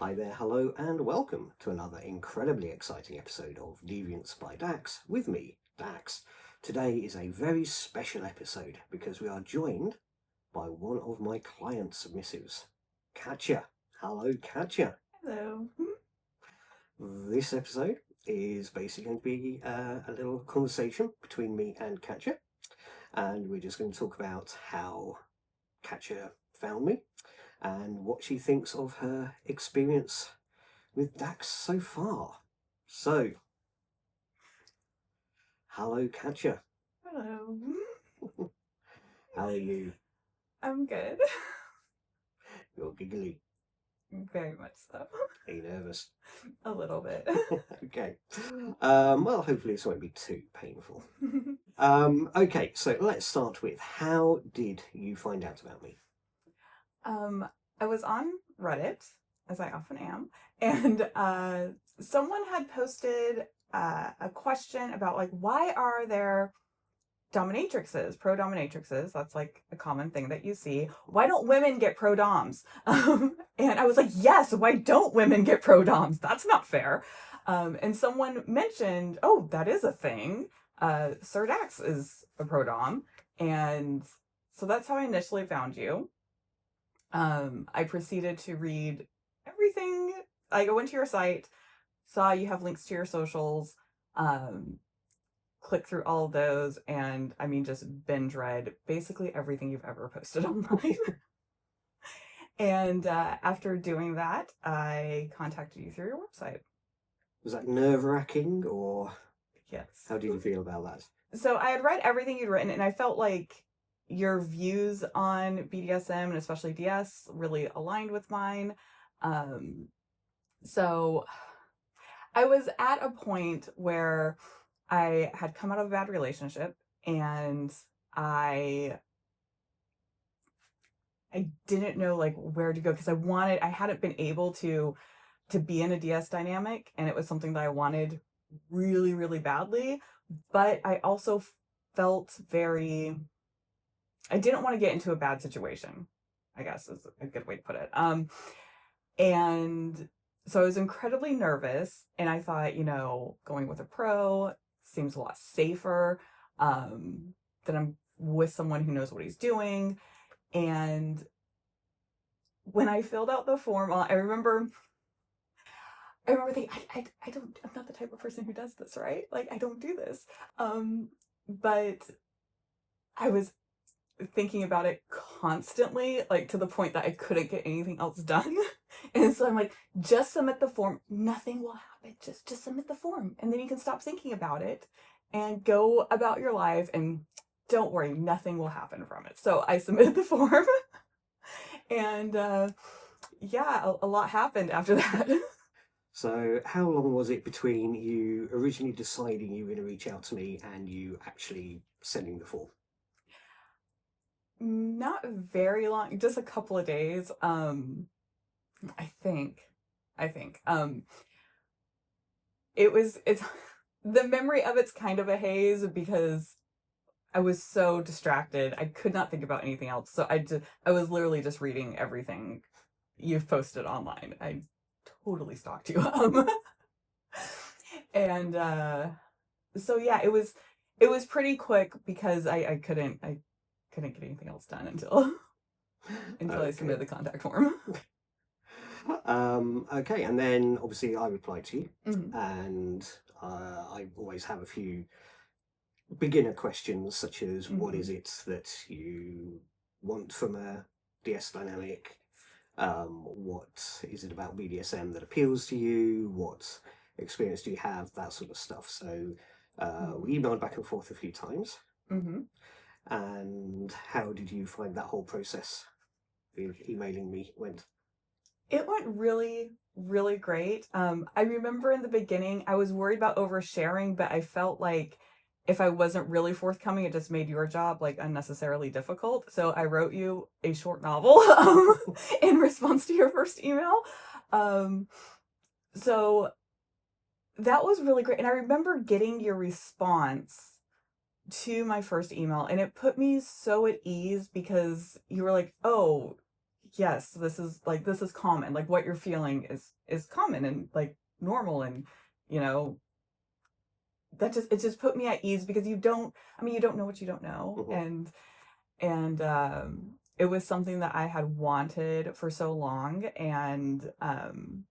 Hi there, hello, and welcome to another incredibly exciting episode of Deviance by Dax with me, Dax. Today is a very special episode because we are joined by one of my client submissives, Katje. Hello, Katje. Hello. This episode is basically going to be a little conversation between me and Katje, and we're just going to talk about how Katje found me and what she thinks of her experience with Dax so far. So, hello, Katje. Hello. How are you? I'm good. You're giggly. Very much so. Are you nervous? A little bit. Okay. Well, hopefully this won't be too painful. Okay, so let's start with, how did you find out about me? I was on Reddit, as I often am, and someone had posted a question about, like, why are there dominatrixes, pro dominatrixes? That's like a common thing that you see. Why don't women get pro doms? And I was like, yes, why don't women get pro doms? That's not fair. And someone mentioned, oh, that is a thing. Sir Dax is a pro dom. And so that's how I initially found you. I proceeded to read everything. I went to your site, saw you have links to your socials, click through all of those, and I mean, just binge read basically everything you've ever posted online. And after doing that, I contacted you through your website. Was that nerve-wracking, or Yes. how did you feel about that? So I had read everything you'd written, and I felt like your views on BDSM and especially DS really aligned with mine. So I was at a point where I had come out of a bad relationship, and I didn't know, like, where to go, because I hadn't been able to be in a DS dynamic, and it was something that I wanted really, really badly. But I also felt I didn't want to get into a bad situation, I guess is a good way to put it. And so I was incredibly nervous, and I thought, going with a pro seems a lot safer, that I'm with someone who knows what he's doing. And when I filled out the form, I remember thinking, I'm not the type of person who does this, right? Like, I don't do this. But I was thinking about it constantly, like, to the point that I couldn't get anything else done. And so I'm like, just submit the form. Nothing will happen. Just submit the form. And then you can stop thinking about it and go about your life. And don't worry, nothing will happen from it. So I submitted the form. And yeah, a lot happened after that. So how long was it between you originally deciding you were going to reach out to me and you actually sending the form? Not very long, just a couple of days. I think. It's the memory of it's kind of a haze because I was so distracted. I could not think about anything else. So I was literally just reading everything you've posted online. I totally stalked you. And so yeah, it was pretty quick because I couldn't get anything else done until Okay. I submitted the contact form. Okay, and then obviously I replied to you, Mhm. and I always have a few beginner questions, such as what is it that you want from a DS dynamic? What is it about BDSM that appeals to you? What experience do you have? That sort of stuff. So we emailed back and forth a few times. Mm-hmm. And how did you find that whole process of emailing me went? It went really, really great. I remember in the beginning, I was worried about oversharing, but I felt like if I wasn't really forthcoming, it just made your job, like, unnecessarily difficult. So I wrote you a short novel in response to your first email. So that was really great. And I remember getting your response to my first email, and it put me so at ease because you were like, oh, yes, this is common. Like what you're feeling is common and like normal, and you know, it just put me at ease, because you don't know what you don't know. Mm-hmm. And it was something that I had wanted for so long, and I'm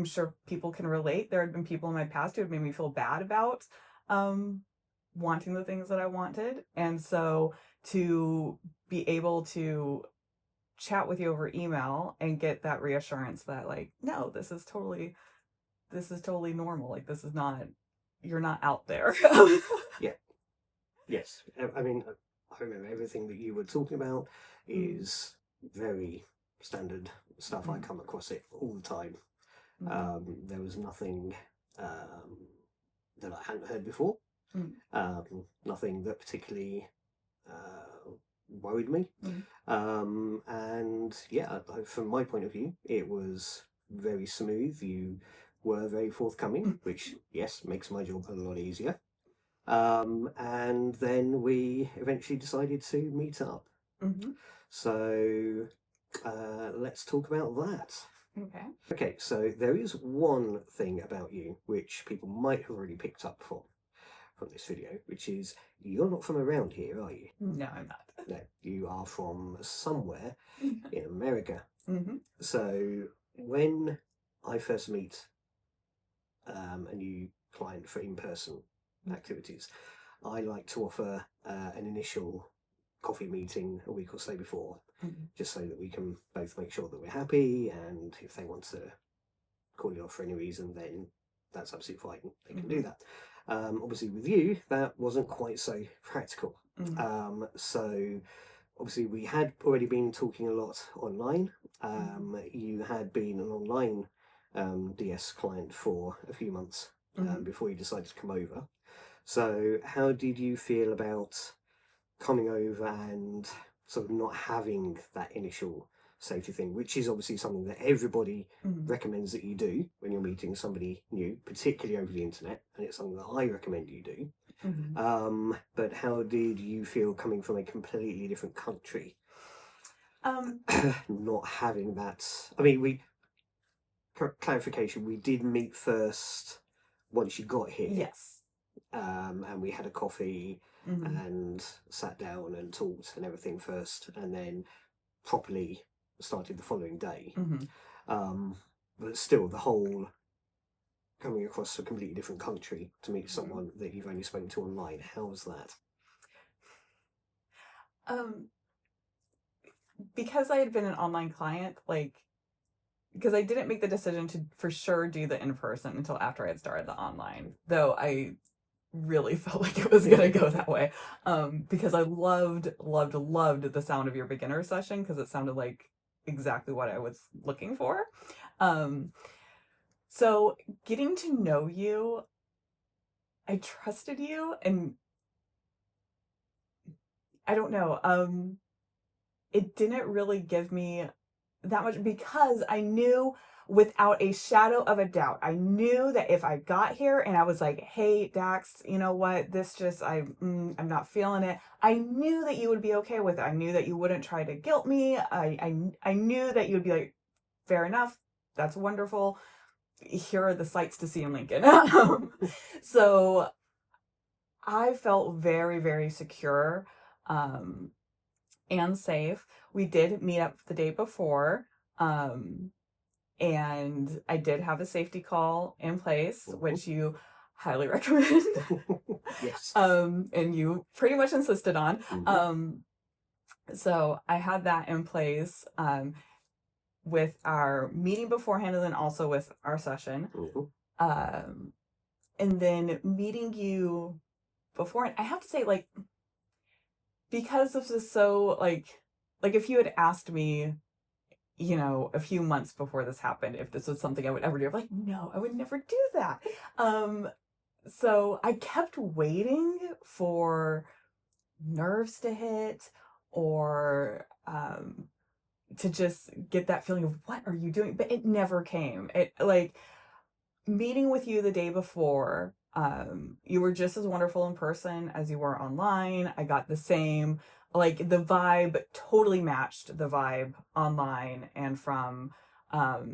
sure people can relate. There had been people in my past who had made me feel bad about wanting the things that I wanted. And so to be able to chat with you over email and get that reassurance that, like, no, this is totally normal. Like, this is not, you're not out there. Yeah. Yes. I mean, I remember everything that you were talking about is very standard stuff. I come across it all the time. There was nothing that I hadn't heard before. Nothing that particularly worried me. And yeah, from my point of view, it was very smooth. You were very forthcoming, which, yes, makes my job a lot easier. And then we eventually decided to meet up. So let's talk about that. Okay, so there is one thing about you which people might have already picked up from this video, which is you're not from around here, are you? No, I'm not. No, you are from somewhere in America. So when I first meet a new client for in-person activities, I like to offer an initial coffee meeting a week or so before, just so that we can both make sure that we're happy, and if they want to call you off for any reason, then that's absolutely fine. They can do that. Obviously with you, that wasn't quite so practical. So obviously we had already been talking a lot online. You had been an online DS client for a few months before you decided to come over. So how did you feel about coming over and sort of not having that initial safety thing, which is obviously something that everybody recommends that you do when you're meeting somebody new, particularly over the internet, and it's something that I recommend you do. But how did you feel coming from a completely different country? Not having that. I mean, clarification, we did meet first once you got here. Yes. And we had a coffee and sat down and talked and everything first, and then properly started the following day. But still, the whole coming across a completely different country to meet someone that you've only spoken to online, how was that? Because I had been an online client, because I didn't make the decision to for sure do the in-person until after I had started the online, though I really felt like it was going to go that way, because I loved the sound of your beginner session, because it sounded like exactly what I was looking for. So getting to know you, I trusted you, and I don't know, it didn't really give me that much, because I knew without a shadow of a doubt, I knew that if I got here and I was like, hey, Dax, you know what, I'm not feeling it, I knew that you would be okay with it. I knew that you wouldn't try to guilt me. I knew that you would be like, fair enough, that's wonderful, here are the sights to see in Lincoln. So I felt very, very secure and safe. We did meet up the day before, and I did have a safety call in place, which you highly recommend. Yes. And you pretty much insisted on. So I had that in place with our meeting beforehand, and then also with our session. And then meeting you before, I have to say, because this is so, like if you had asked me, a few months before this happened, if this was something I would ever do, I'm like, no, I would never do that. So I kept waiting for nerves to hit, or to just get that feeling of, what are you doing? But it never came. Meeting with you the day before, you were just as wonderful in person as you were online. I got the same like the vibe totally matched the vibe online and from all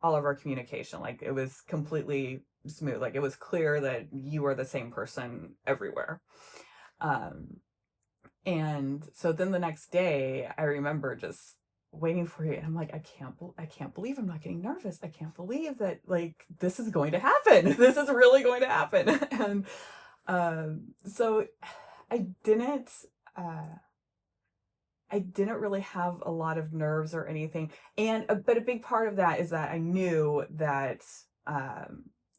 of our communication. Like it was completely smooth. Like it was clear that you are the same person everywhere. And so then the next day I remember just waiting for you, and I'm like, I can't believe I'm not getting nervous. I can't believe that like this is going to happen. This is really going to happen. And so I didn't really have a lot of nerves or anything. And but a big part of that is that I knew that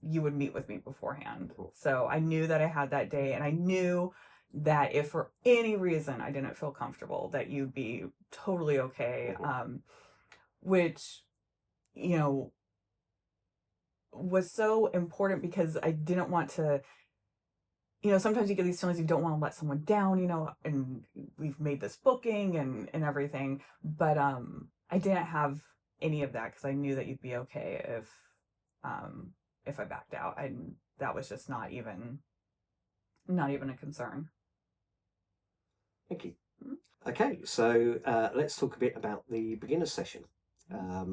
you would meet with me beforehand. So I knew that I had that day, and I knew that if for any reason I didn't feel comfortable, that you'd be totally okay. Which, you know, was so important because I didn't want to, you know, sometimes you get these feelings you don't want to let someone down, you know, and we've made this booking and everything. But I didn't have any of that because I knew that you'd be okay if I backed out. And that was just not even a concern. Thank you. Okay, so let's talk a bit about the beginner session,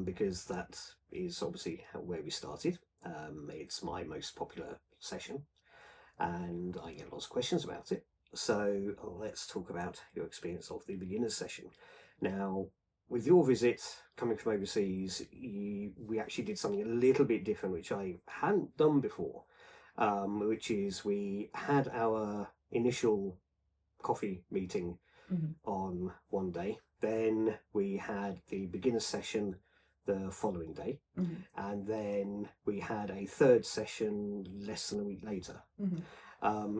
because that is obviously where we started. It's my most popular session, and I get lots of questions about it. So let's talk about your experience of the beginner session. Now, with your visit coming from overseas, we actually did something a little bit different, which I hadn't done before, which is we had our initial coffee meeting on one day. Then we had the beginner session the following day, and then we had a third session less than a week later.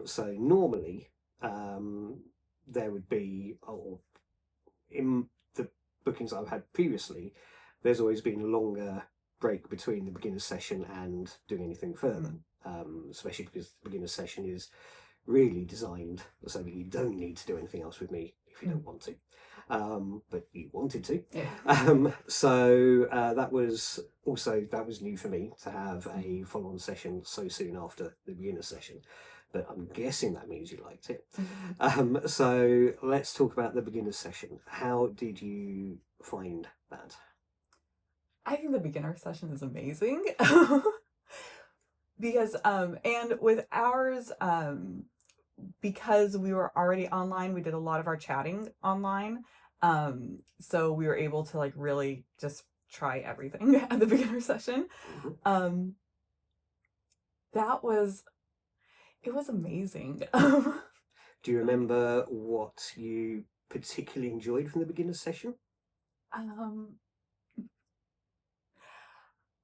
So normally there would be, or in the bookings I've had previously, there's always been a longer break between the beginner session and doing anything further, especially because the beginner session is really designed so that you don't need to do anything else with me if you don't want to, but you wanted to. So that was new for me to have a full-on session so soon after the beginner session, but I'm guessing that means you liked it. So let's talk about the beginner session. How did you find that? I think the beginner session is amazing. Because and with ours, because we were already online, we did a lot of our chatting online. So we were able to like really just try everything at the beginner session. It was amazing. Do you remember what you particularly enjoyed from the beginner session? I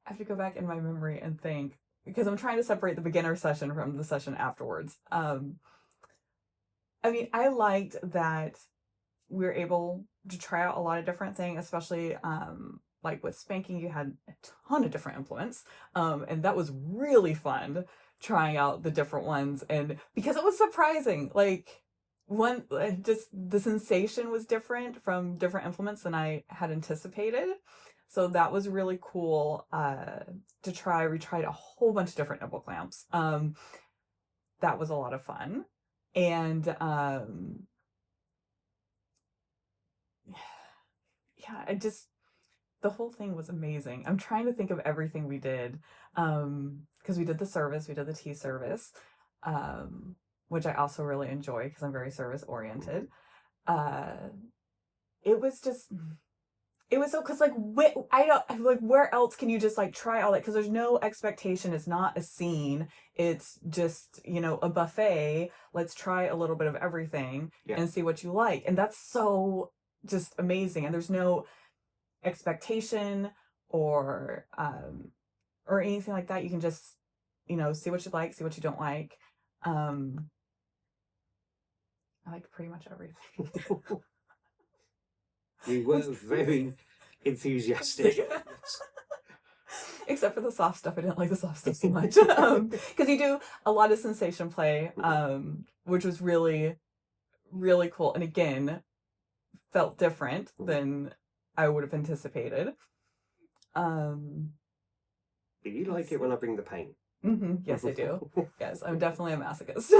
have to go back in my memory and think, because I'm trying to separate the beginner session from the session afterwards. I mean, I liked that we were able to try out a lot of different things, especially like with spanking, you had a ton of different implements. And that was really fun trying out the different ones. And because it was surprising, like just the sensation was different from different implements than I had anticipated. So that was really cool to try. We tried a whole bunch of different nipple clamps. That was a lot of fun. And yeah, the whole thing was amazing. I'm trying to think of everything we did, because we did the service, we did the tea service, which I also really enjoy because I'm very service oriented. It was so, because like I don't like, where else can you just like try all that, because there's no expectation. It's not a scene, it's just, you know, a buffet. Let's try a little bit of everything and see what you like. And that's so just amazing. And there's no expectation or anything like that. You can just, you know, see what you like, see what you don't like. I like pretty much everything. You were very enthusiastic. Except for the soft stuff. I didn't like the soft stuff so much. Because you do a lot of sensation play, which was really, really cool. And again, felt different than I would have anticipated. Do you like it when I bring the pain? Yes, I do. Yes, I'm definitely a masochist.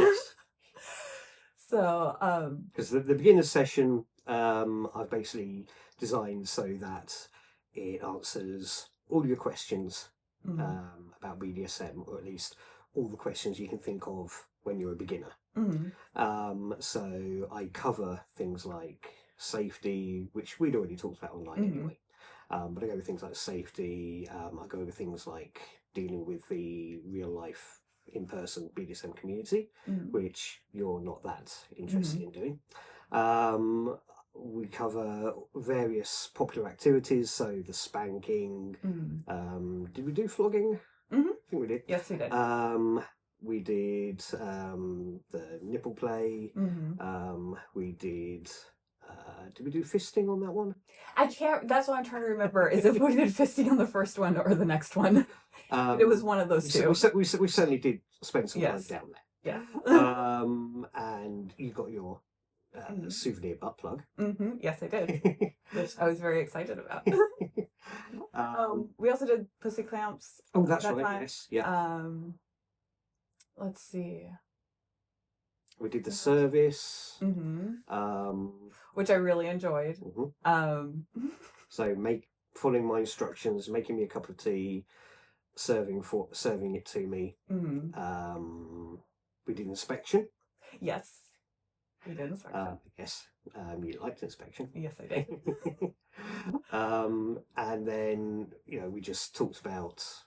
So, Because the beginner session, I've basically designed so that it answers all your questions about BDSM, or at least all the questions you can think of when you're a beginner. So I cover things like safety, which we'd already talked about online anyway. But I go over things like safety. I go over things like dealing with the real life in-person BDSM community, which you're not that interested in doing. We cover various popular activities, so the spanking. Did we do flogging? I think we did. Yes, we did. We did the nipple play. We did. Did we do fisting on that one? I can't. That's what I'm trying to remember. Is if we did fisting on the first one or the next one? It was one of those two. We certainly did spend some time down there. Yeah. And you got your souvenir butt plug. Yes, I did. Which I was very excited about. We also did pussy clamps. Oh, that's that right. time. Yes. Yeah. Let's see. We did the service. Which I really enjoyed. So following my instructions, making me a cup of tea, serving it to me. We did inspection. Yes. We did inspection. Yes. You liked inspection. Yes, I did. And then, we just talked about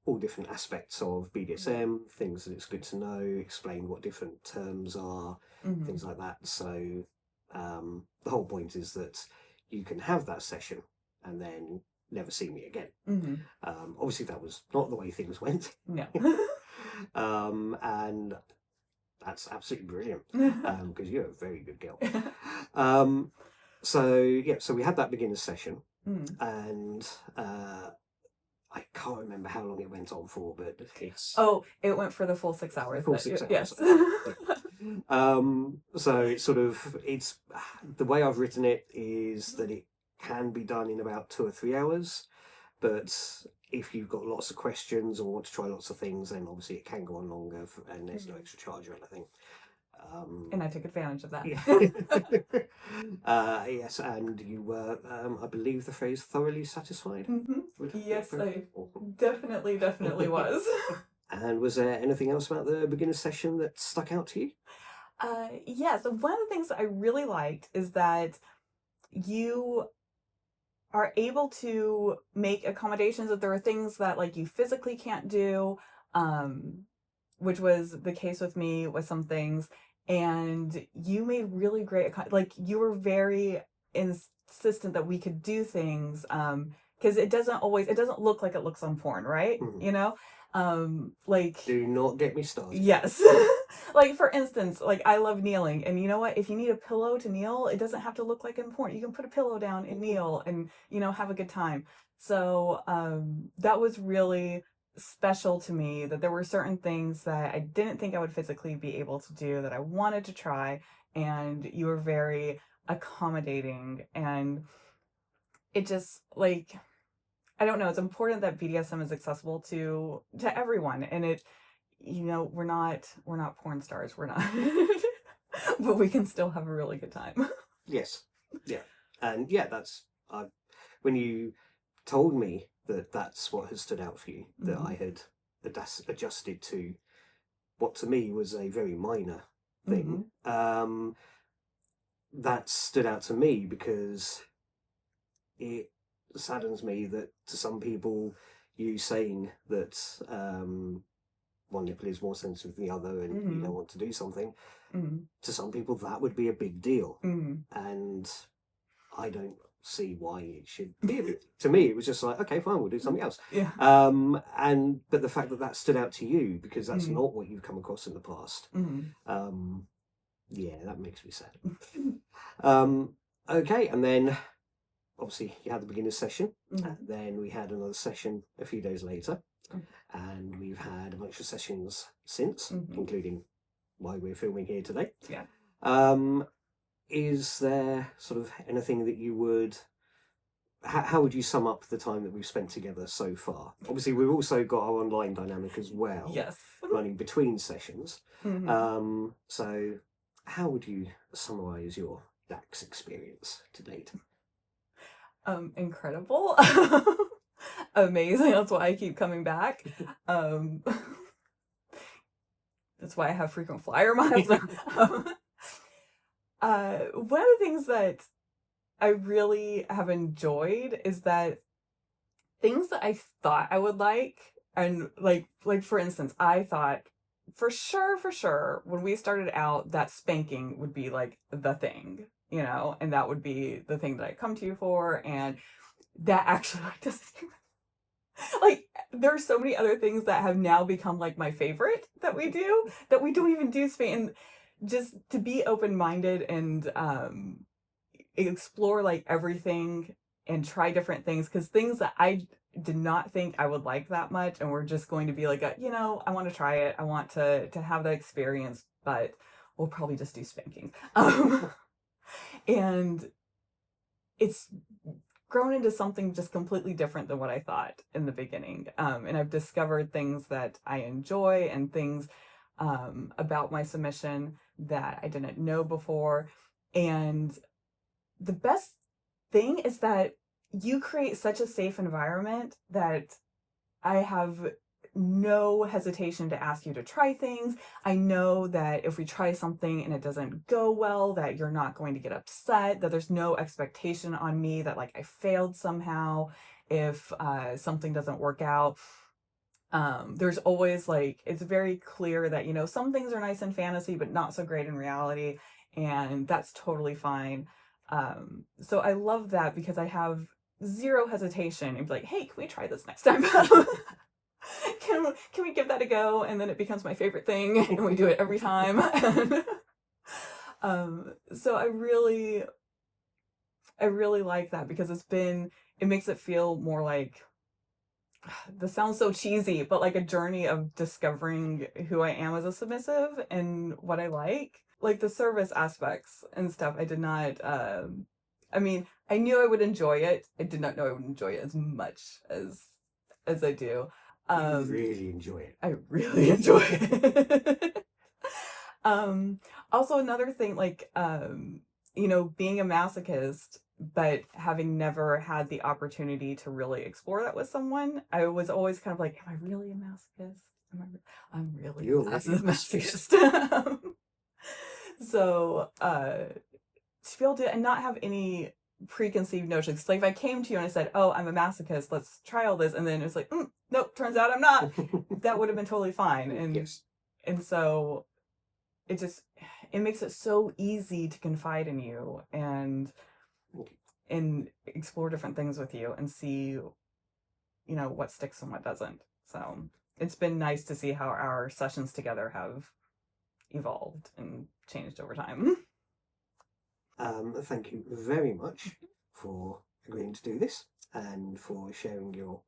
all different aspects of BDSM, things that it's good to know, explain what different terms are, things like that. So the whole point is that you can have that session and then never see me again. Obviously, that was not the way things went. No. And that's absolutely brilliant because you're a very good girl. So we had that beginner session, and I can't remember how long it went on for, but it's... Oh, it went for the full 6 hours. Full 6 hours. Yes. So it's the way I've written it is that it can be done in about 2 or 3 hours, but if you've got lots of questions or want to try lots of things, then obviously it can go on longer, and there's no extra charge or anything. And I took advantage of that. Yes, and you were, I believe the phrase, thoroughly satisfied? Yes, I definitely was. And was there anything else about the beginner session that stuck out to you? Yeah, so one of the things that I really liked is that you are able to make accommodations if there are things that like you physically can't do, which was the case with me with some things. And you made really great, like you were very insistent that we could do things, because it doesn't look like it looks on porn, right? Like, do not get me started. Yes. Like, for instance, like I love kneeling, and you know what, if you need a pillow to kneel, it doesn't have to look like in porn. You can put a pillow down and kneel and have a good time. So that was really special to me, that there were certain things that I didn't think I would physically be able to do that I wanted to try, and you were very accommodating. And it just, like, I don't know, it's important that BDSM is accessible to everyone, and it, we're not porn stars, we're not but we can still have a really good time. Yes. Yeah. And yeah, that's when you told me that that's what has stood out for you, that I had adjusted to what to me was a very minor thing. That stood out to me because it saddens me that to some people, you saying that one nipple is more sensitive than the other and you don't want to do something, to some people that would be a big deal. And I don't see why it should be a big deal. To me, it was just like, okay, fine, we'll do something else. Yeah. But the fact that stood out to you, because that's not what you've come across in the past, yeah, that makes me sad. Okay, and then obviously you had the beginner session, and then we had another session a few days later, and we've had a bunch of sessions since, including why we're filming here today. Yeah. Is there sort of anything that you would... How would you sum up the time that we've spent together so far? Obviously, we've also got our online dynamic as well. Yes. Running between sessions. So how would you summarise your Dax experience to date? Incredible. Amazing. That's why I keep coming back. That's why I have frequent flyer miles. One of the things that I really have enjoyed is that things that I thought I would like, and like for instance, I thought for sure when we started out that spanking would be like the thing, you know, and that would be the thing that I come to you for, and that actually like doesn't even, like there's so many other things that have now become like my favorite that we do, that we don't even do spanking. And just to be open-minded and explore like everything and try different things, because things that I did not think I would like that much, and we're just going to be like, you know, I want to try it, I want to have that experience, but we'll probably just do spanking. And it's grown into something just completely different than what I thought in the beginning. And I've discovered things that I enjoy, and things about my submission that I didn't know before. And the best thing is that you create such a safe environment that I have no hesitation to ask you to try things. I know that if we try something and it doesn't go well, that you're not going to get upset, that there's no expectation on me that like I failed somehow if something doesn't work out. There's always like, it's very clear that, you know, some things are nice in fantasy, but not so great in reality. And that's totally fine. So I love that, because I have zero hesitation and be like, hey, can we try this next time? Can we give that a go? And then it becomes my favorite thing, and we do it every time. So I really like that, because it makes it feel more like, this sounds so cheesy, but like a journey of discovering who I am as a submissive and what I like the service aspects and stuff. I did not, I mean, I knew I would enjoy it. I did not know I would enjoy it as much as I do. You really enjoy it. I really enjoy it. Also another thing, like, you know, being a masochist, but having never had the opportunity to really explore that with someone, I was always kind of like, am I really a masochist? I'm really a masochist. So, to be able to, and not have any preconceived notions. Like if I came to you and I said, oh, I'm a masochist, let's try all this, and then it's like, nope, turns out I'm not, that would have been totally fine. And yes. And so it makes it so easy to confide in you and explore different things with you and see, you know, what sticks and what doesn't. So it's been nice to see how our sessions together have evolved and changed over time. Thank you very much for agreeing to do this and for sharing your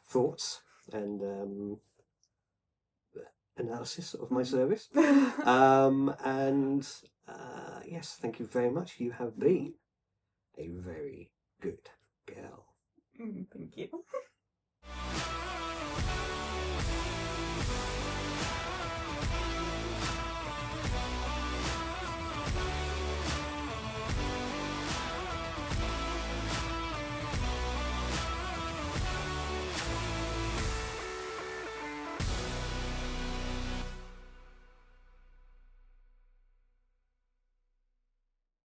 thoughts and analysis of my service. Yes, thank you very much. You have been a very good girl. Thank you.